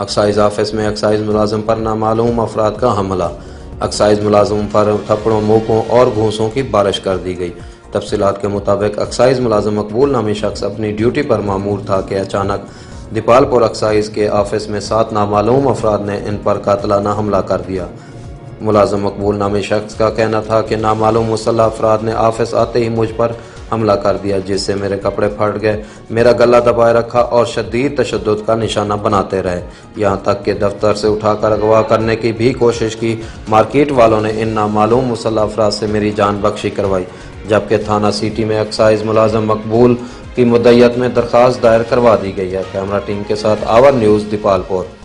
Excise office में excise मुलाजिम पर नामालूम अफराद का हमला। एक्साइज मुलाजिम पर थप्पड़ों, मुक्कों और घूंसों की बारिश कर दी गई। तफसीलात के मुताबिक एक्साइज मुलाजिम मकबूल नामी शख्स अपनी ड्यूटी पर मामूर था कि अचानक दीपालपुर एक्साइज के ऑफिस में 7 नामालूम अफराद ने इन पर कातलाना हमला कर दिया। मुलाजिम मकबूल नामी शख्स का कहना था कि नामालूम मुसल्लह अफराद ने ऑफिस आते ही मुझ पर हमला कर दिया, जिससे मेरे कपड़े फट गए, मेरा गला दबाए रखा और शदीद तशद्दुद का निशाना बनाते रहे। यहाँ तक कि दफ्तर से उठाकर अगवा करने की भी कोशिश की। मार्केट वालों ने इन नामालूम मुसल्लह अफराद से मेरी जान बख्शी करवाई, जबकि थाना सिटी में एक्साइज मुलाजिम मकबूल की मुद्दत में दरख्वास्त दायर करवा दी गई है। कैमरा टीम के साथ आवर न्यूज़, दीपालपुर।